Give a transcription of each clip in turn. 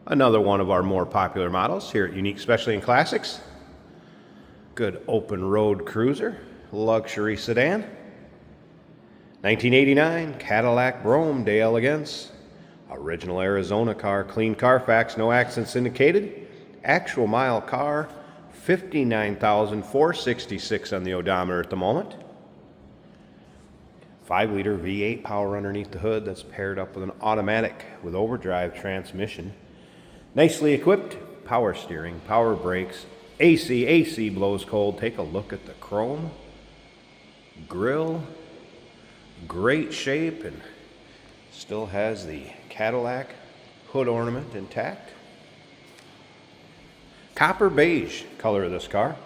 Another one of our more popular models here at Unique Specialty and Classics. Good open road cruiser, luxury sedan. 1989 Cadillac Brougham de elegance. Original Arizona car, clean Carfax, no accidents indicated. Actual mile car, 59,466 on the odometer at the moment. 5-liter V8 power underneath the hood that's paired up with an automatic with overdrive transmission. Nicely equipped, power steering, power brakes, AC blows cold. Take a look at the chrome. Grille, great shape, and still has the Cadillac hood ornament intact. Copper beige color of this car.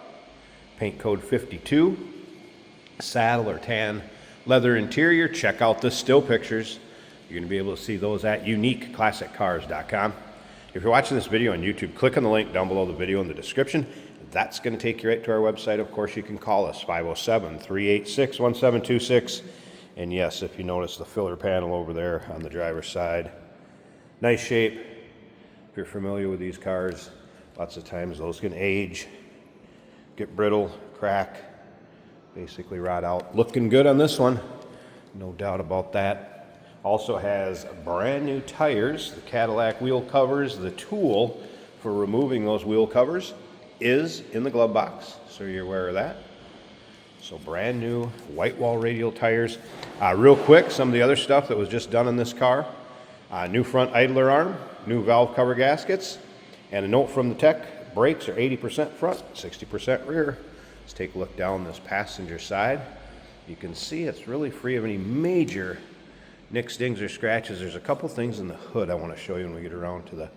Paint code 52. Saddle or tan leather interior. Check out the still pictures. You're going to be able to see those at uniqueclassiccars.com. If you're watching this video on YouTube, click on the link down below the video in the description. That's going to take you right to our website. Of course, you can call us, 507-386-1726. And yes, if you notice the filler panel over there on the driver's side, nice shape. If you're familiar with these cars, lots of times those can age, get brittle, crack, basically rot out. Looking good on this one, no doubt about that. Also has brand new tires, the Cadillac wheel covers. The tool for removing those wheel covers is in the glove box, so you're aware of that. So brand new white wall radial tires. Real quick, some of the other stuff that was just done in this car. New front idler arm, new valve cover gaskets, and a note from the tech, brakes are 80% front, 60% rear. Let's take a look down this passenger side. You can see it's really free of any major nicks, dings, or scratches. There's a couple things in the hood I want to show you when we get around to the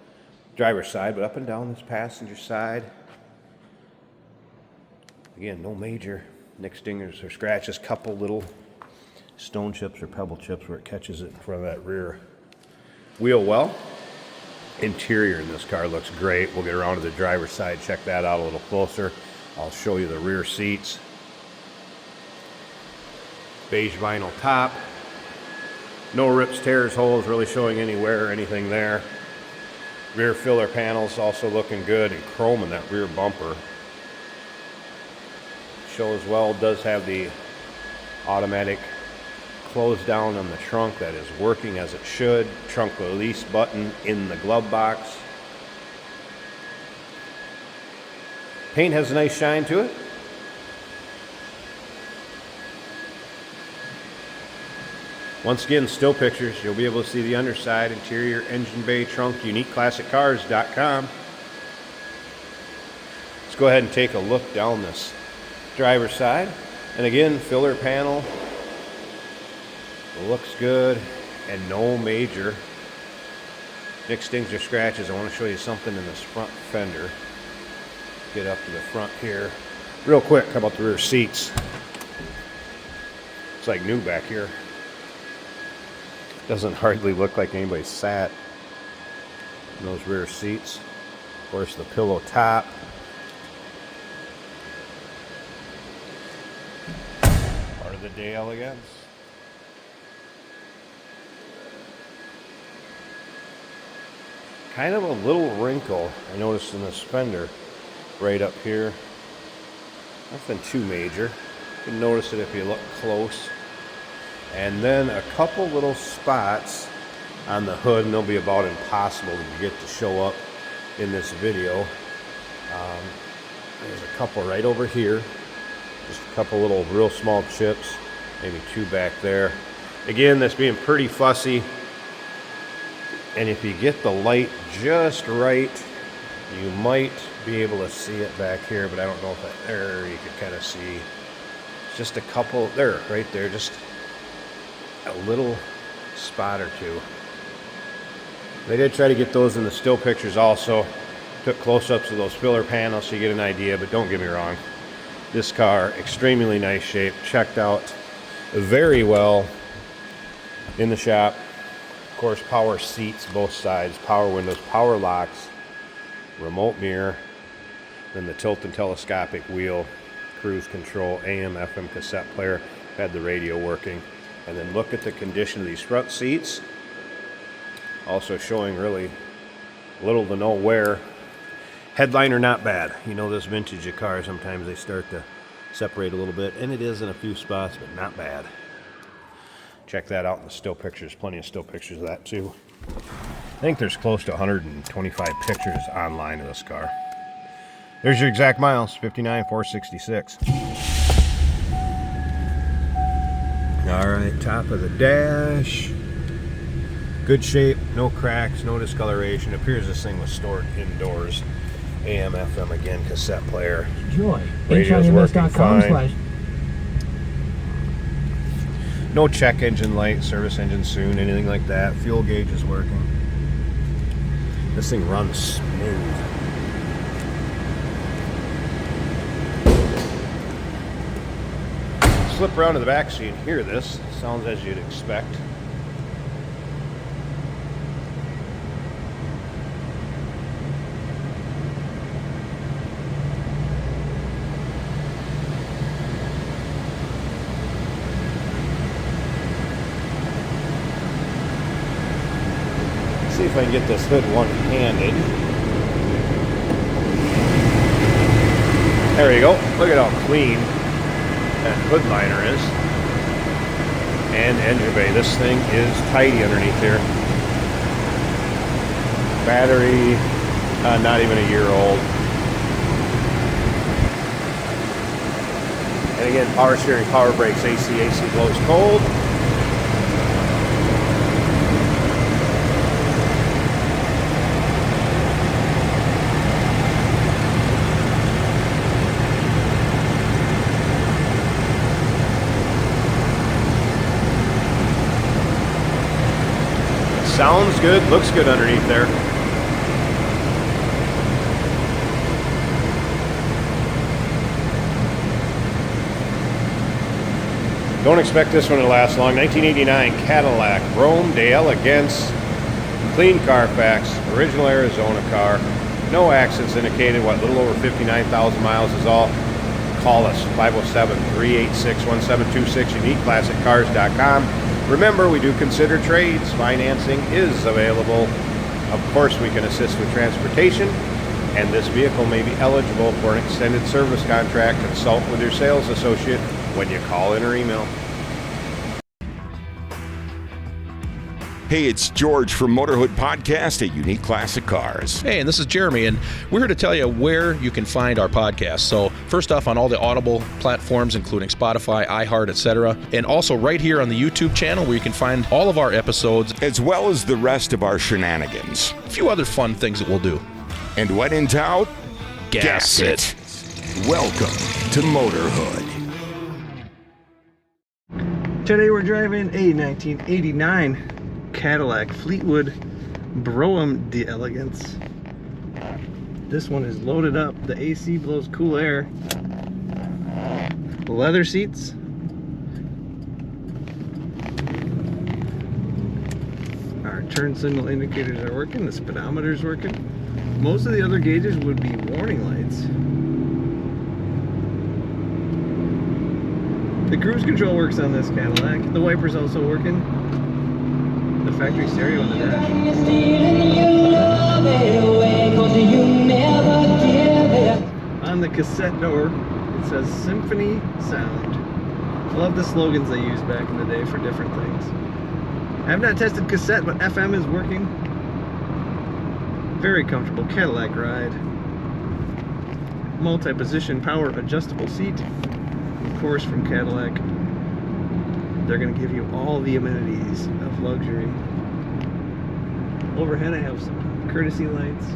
driver's side, but up and down this passenger side, again, no major nicks, dingers, or scratches. Couple little stone chips or pebble chips where it catches it in front of that rear wheel well. Interior in this car looks great. We'll get around to the driver's side, check that out a little closer. I'll show you the rear seats. Beige vinyl top. No rips, tears, holes really showing any wear or anything there. Rear filler panels also looking good, and chrome in that rear bumper. Shows well, does have the automatic close down on the trunk that is working as it should. Trunk release button in the glove box. Paint has a nice shine to it. Once again, still pictures. You'll be able to see the underside, interior, engine bay, trunk, uniqueclassiccars.com. Let's go ahead and take a look down this driver's side. And again, filler panel. Looks good, and no major nicks, dings, or scratches. I want to show you something in this front fender. Get up to the front here. Real quick, how about the rear seats? It's like new back here. Doesn't hardly look like anybody sat in those rear seats. Of course, the pillow top. Part of the de elegance. Kind of a little wrinkle I noticed in this fender right up here. Nothing too major. You can notice it if you look close. And then a couple little spots on the hood, and they'll be about impossible to get to show up in this video. There's a couple right over here. Just a couple little real small chips, maybe two back there. Again, that's being pretty fussy. And if you get the light just right, you might be able to see it back here, but I don't know if that, there you can kind of see. Just a couple, there, right there, just a little spot or two. They did try to get those in the still pictures also. Took close-ups of those filler panels so you get an idea, but don't get me wrong. This car, extremely nice shape, checked out very well in the shop. Of course, power seats, both sides, power windows, power locks, remote mirror, then the tilt and telescopic wheel, cruise control, AM, FM cassette player, had the radio working. And then look at the condition of these front seats. Also showing really little to no wear. Headliner not bad. You know, this vintage of cars, sometimes they start to separate a little bit, and it is in a few spots, but not bad. Check that out in the still pictures. Plenty of still pictures of that too. I think there's close to 125 pictures online of this car. There's your exact miles, 59,466. All right, top of the dash. Good shape, no cracks, no discoloration. It appears this thing was stored indoors. AM, FM again, cassette player. Enjoy. Radio's working fine. No check engine light, service engine soon, anything like that. Fuel gauge is working. This thing runs smooth. Slip around to the back so you can hear this. Sounds as you'd expect. See if I can get this hood one-handed. There you go. Look at how clean that hood liner is. And engine bay. This thing is tidy underneath here. Battery, not even a year old. And again, power steering, power brakes, AC blows cold. Sounds good, looks good underneath there. Don't expect this one to last long. 1989 Cadillac, Brougham de Elegance, clean Carfax, original Arizona car. No accidents indicated, what, a little over 59,000 miles is all. Call us, 507-386-1726, uniqueclassiccars.com. Remember, we do consider trades. Financing is available. Of course, we can assist with transportation, and this vehicle may be eligible for an extended service contract. Consult with your sales associate when you call in or email. Hey, it's George from Motorhood Podcast at Unique Classic Cars. Hey, and this is Jeremy, and we're here to tell you where you can find our podcast. So first off, on all the Audible platforms, including Spotify, iHeart, etc., and also right here on the YouTube channel where you can find all of our episodes, as well as the rest of our shenanigans. A few other fun things that we'll do. And when in doubt, gas it. Welcome to Motorhood. Today we're driving a 1989 Cadillac Fleetwood Brougham de Elegance. This one is loaded up. The AC blows cool air. Leather seats. Our turn signal indicators are working. The speedometer is working. Most of the other gauges would be warning lights. The cruise control works on this Cadillac. The wiper's also working. The factory stereo in the dash. On the cassette door, it says Symphony Sound. I love the slogans they used back in the day for different things. I have not tested cassette, but FM is working. Very comfortable Cadillac ride. Multi-position power adjustable seat. Of course, from Cadillac. They're going to give you all the amenities of luxury. Overhead I have some courtesy lights.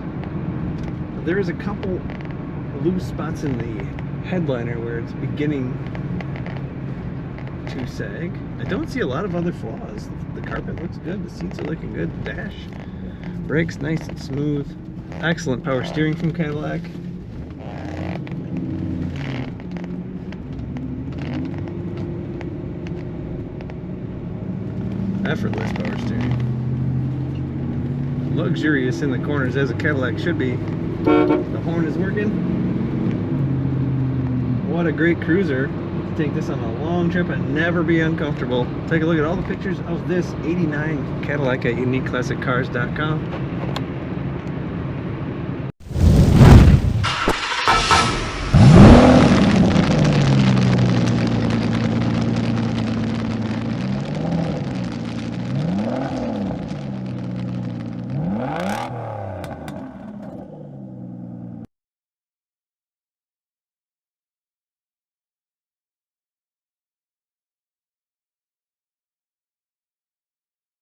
There is a couple loose spots in the headliner where it's beginning to sag. I don't see a lot of other flaws. The carpet looks good, the seats are looking good, the dash. Brakes nice and smooth. Excellent power steering from Cadillac. Effortless power steering. Luxurious in the corners as a Cadillac should be. The horn is working. What a great cruiser. Take this on a long trip and never be uncomfortable. Take a look at all the pictures of this 89 Cadillac at uniqueclassiccars.com.